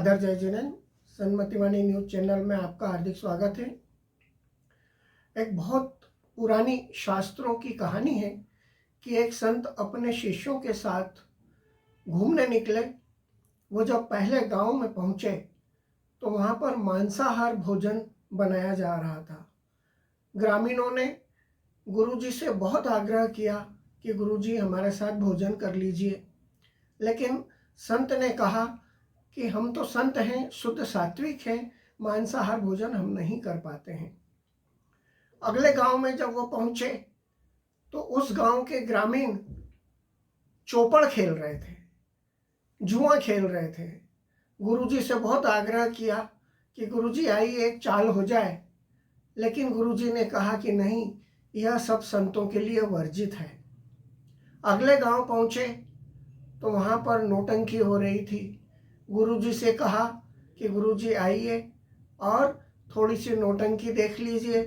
आदर जय जिनेन। सन्मतिवाणी news channel में आपका हार्दिक स्वागत है। एक बहुत पुरानी शास्त्रों की कहानी है कि एक संत अपने शिष्यों के साथ घूमने निकले। वो जब पहले गांव में पहुंचे तो वहां पर मांसाहार भोजन बनाया जा रहा था। ग्रामीणों ने गुरुजी से बहुत आग्रह किया कि गुरुजी हमारे साथ भोजन कर लीजिए, लेकिन संत ने कहा कि हम तो संत हैं, शुद्ध सात्विक हैं, मांसाहार भोजन हम नहीं कर पाते हैं। अगले गांव में जब वो पहुंचे तो उस गांव के ग्रामीण चौपड़ खेल रहे थे, जुआ खेल रहे थे। गुरुजी से बहुत आग्रह किया कि गुरुजी आइए एक चाल हो जाए, लेकिन गुरुजी ने कहा कि नहीं, यह सब संतों के लिए वर्जित है। अगले गांव पहुंचे तो वहां पर नौटंकी हो रही थी। गुरुजी से कहा कि गुरुजी आइए और थोड़ी सी नौटंकी देख लीजिए,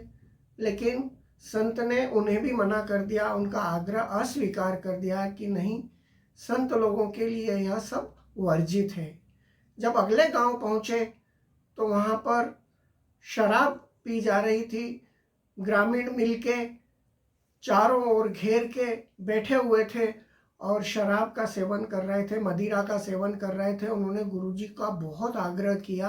लेकिन संत ने उन्हें भी मना कर दिया, उनका आग्रह अस्वीकार कर दिया कि नहीं, संत लोगों के लिए यह सब वर्जित है। जब अगले गांव पहुंचे तो वहां पर शराब पी जा रही थी। ग्रामीण मिलके चारों ओर घेर के बैठे हुए थे और शराब का सेवन कर रहे थे, मदिरा का सेवन कर रहे थे। उन्होंने गुरुजी का बहुत आग्रह किया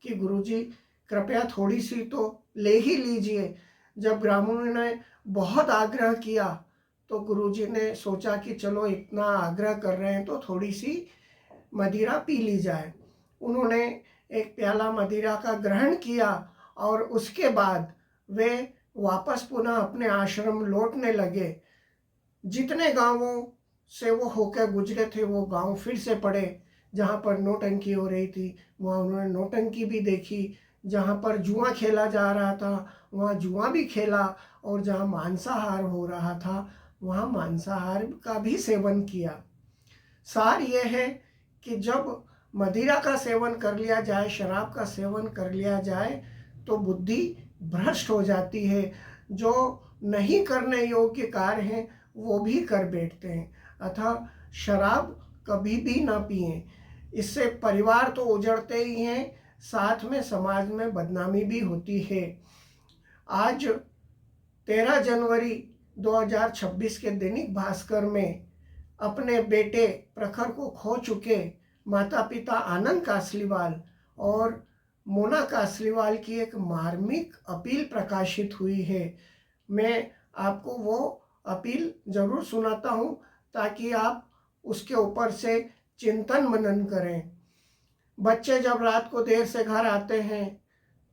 कि गुरुजी कृपया थोड़ी सी तो ले ही लीजिए। जब ग्रामीणों ने बहुत आग्रह किया तो गुरुजी ने सोचा कि चलो इतना आग्रह कर रहे हैं तो थोड़ी सी मदिरा पी ली जाए। उन्होंने एक प्याला मदिरा का ग्रहण किया और उसके बाद वे वापस पुनः अपने आश्रम लौटने लगे। जितने गांवों से वो होकर गुजरे थे वो गांव फिर से पड़े। जहाँ पर नौटंकी हो रही थी वहाँ उन्होंने नौटंकी भी देखी। जहाँ पर जुआ खेला जा रहा था वहाँ जुआ भी खेला, और जहाँ मांसाहार हो रहा था वहाँ मांसाहार का भी सेवन किया। सार ये है कि जब मदिरा का सेवन कर लिया जाए, शराब का सेवन कर लिया जाए तो बुद्धि भ्रष्ट हो जाती है। जो नहीं करने योग्य कार्य हैं वो भी कर बैठते हैं। अतः शराब कभी भी ना पिएं। इससे परिवार तो उजड़ते ही हैं, साथ में समाज में बदनामी भी होती है। आज 13 जनवरी 2026 के दैनिक भास्कर में अपने बेटे प्रखर को खो चुके माता पिता आनंद कासलीवाल और मोना कासलीवाल की एक मार्मिक अपील प्रकाशित हुई है। मैं आपको वो अपील जरूर सुनाता हूँ ताकि आप उसके ऊपर से चिंतन मनन करें। बच्चे जब रात को देर से घर आते हैं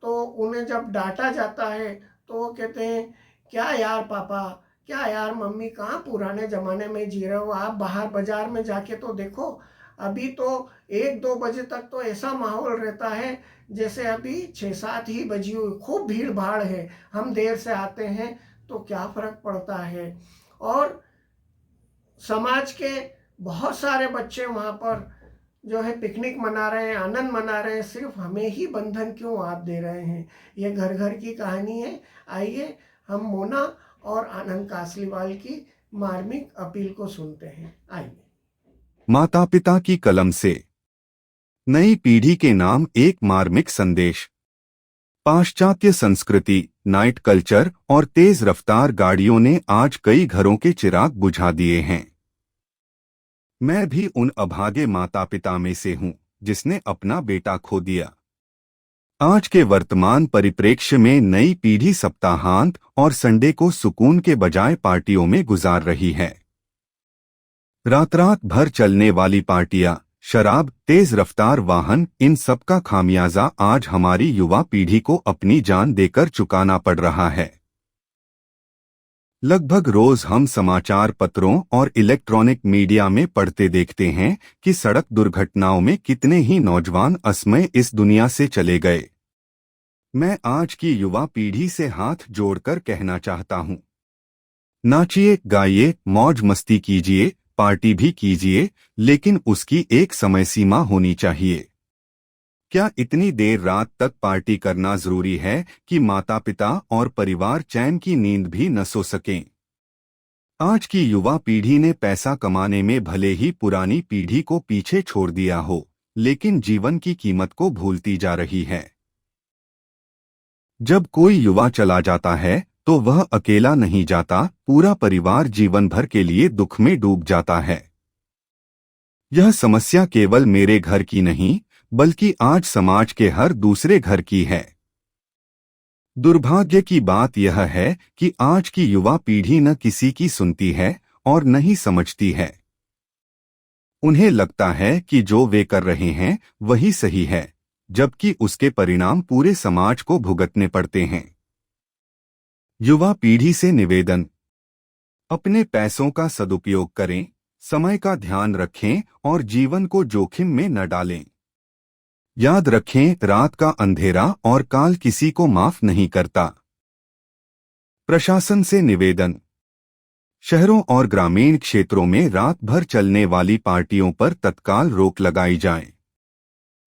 तो उन्हें जब डांटा जाता है तो वो कहते हैं, क्या यार पापा, क्या यार मम्मी, कहाँ पुराने ज़माने में जी रहे हो आप, बाहर बाजार में जाके तो देखो, अभी तो 1-2 बजे तक तो ऐसा माहौल रहता है जैसे अभी 6-7 ही बजी हुई, खूब भीड़ भाड़ है, हम देर से आते हैं तो क्या फ़र्क पड़ता है। और समाज के बहुत सारे बच्चे वहाँ पर जो है पिकनिक मना रहे हैं, आनंद मना रहे हैं, सिर्फ हमें ही बंधन क्यों आप दे रहे हैं। ये घर घर की कहानी है। आइए हम मोना और आनंद कासलीवाल की मार्मिक अपील को सुनते हैं। आइए। माता पिता की कलम से नई पीढ़ी के नाम एक मार्मिक संदेश। पाश्चात्य संस्कृति, नाइट कल्चर और तेज रफ्तार गाड़ियों ने आज कई घरों के चिराग बुझा दिए हैं। मैं भी उन अभागे माता पिता में से हूं जिसने अपना बेटा खो दिया। आज के वर्तमान परिप्रेक्ष्य में नई पीढ़ी सप्ताहांत और संडे को सुकून के बजाय पार्टियों में गुजार रही है। रात रात भर चलने वाली पार्टियां, शराब, तेज रफ्तार वाहन, इन सब का खामियाजा आज हमारी युवा पीढ़ी को अपनी जान देकर चुकाना पड़ रहा है। लगभग रोज हम समाचार पत्रों और इलेक्ट्रॉनिक मीडिया में पढ़ते देखते हैं कि सड़क दुर्घटनाओं में कितने ही नौजवान असमय इस दुनिया से चले गए। मैं आज की युवा पीढ़ी से हाथ जोड़कर कहना चाहता हूं, नाचिए, गाइए, मौज मस्ती कीजिए, पार्टी भी कीजिए, लेकिन उसकी एक समय सीमा होनी चाहिए। क्या इतनी देर रात तक पार्टी करना जरूरी है कि माता पिता और परिवार चैन की नींद भी न सो सकें? आज की युवा पीढ़ी ने पैसा कमाने में भले ही पुरानी पीढ़ी को पीछे छोड़ दिया हो, लेकिन जीवन की कीमत को भूलती जा रही है। जब कोई युवा चला जाता है तो वह अकेला नहीं जाता, पूरा परिवार जीवन भर के लिए दुख में डूब जाता है। यह समस्या केवल मेरे घर की नहीं, बल्कि आज समाज के हर दूसरे घर की है। दुर्भाग्य की बात यह है कि आज की युवा पीढ़ी न किसी की सुनती है और न ही समझती है। उन्हें लगता है कि जो वे कर रहे हैं वही सही है, जबकि उसके परिणाम पूरे समाज को भुगतने पड़ते हैं। युवा पीढ़ी से निवेदन: अपने पैसों का सदुपयोग करें, समय का ध्यान रखें और जीवन को जोखिम में न डालें। याद रखें, रात का अंधेरा और काल किसी को माफ नहीं करता। प्रशासन से निवेदन: शहरों और ग्रामीण क्षेत्रों में रात भर चलने वाली पार्टियों पर तत्काल रोक लगाई जाए।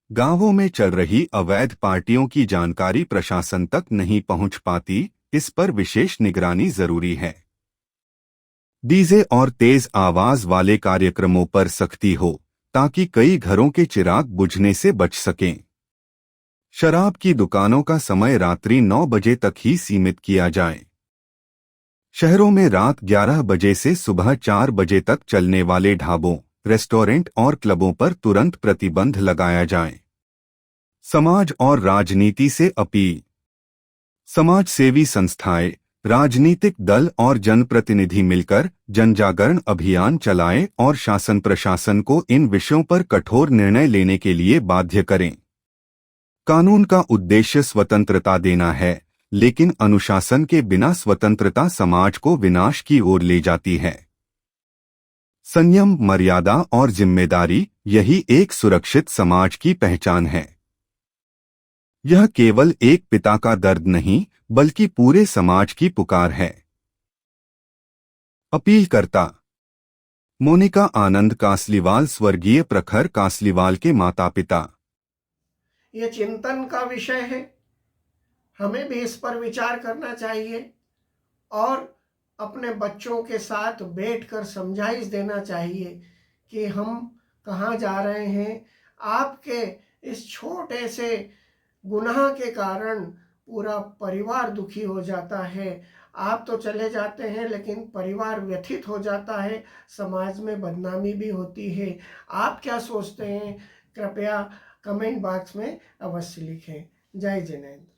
गांवों में चल रही अवैध पार्टियों की जानकारी प्रशासन तक नहीं पहुंच पाती, इस पर विशेष निगरानी जरूरी है। डीजे और तेज आवाज वाले कार्यक्रमों पर सख्ती हो, ताकि कई घरों के चिराग बुझने से बच सकें। शराब की दुकानों का समय रात्रि 9 बजे तक ही सीमित किया जाए। शहरों में रात 11 बजे से सुबह 4 बजे तक चलने वाले ढाबों, रेस्टोरेंट और क्लबों पर तुरंत प्रतिबंध लगाया जाए। समाज और राजनीति से अपील: समाज सेवी संस्थाएं, राजनीतिक दल और जनप्रतिनिधि मिलकर जनजागरण अभियान चलाएं और शासन प्रशासन को इन विषयों पर कठोर निर्णय लेने के लिए बाध्य करें। कानून का उद्देश्य स्वतंत्रता देना है, लेकिन अनुशासन के बिना स्वतंत्रता समाज को विनाश की ओर ले जाती है। संयम, मर्यादा और जिम्मेदारी, यही एक सुरक्षित समाज की पहचान है। यह केवल एक पिता का दर्द नहीं, बल्कि पूरे समाज की पुकार है। अपीलकर्ता: मोनिका आनंद कासलीवाल, स्वर्गीय प्रखर कासलीवाल के माता पिता। ये चिंतन का विषय है, हमें भी इस पर विचार करना चाहिए और अपने बच्चों के साथ बैठकर समझाइश देना चाहिए कि हम कहाँ जा रहे हैं। आपके इस छोटे से गुनाह के कारण पूरा परिवार दुखी हो जाता है। आप तो चले जाते हैं, लेकिन परिवार व्यथित हो जाता है, समाज में बदनामी भी होती है। आप क्या सोचते हैं? कृपया कमेंट बॉक्स में अवश्य लिखें। जय जिनेंद्र।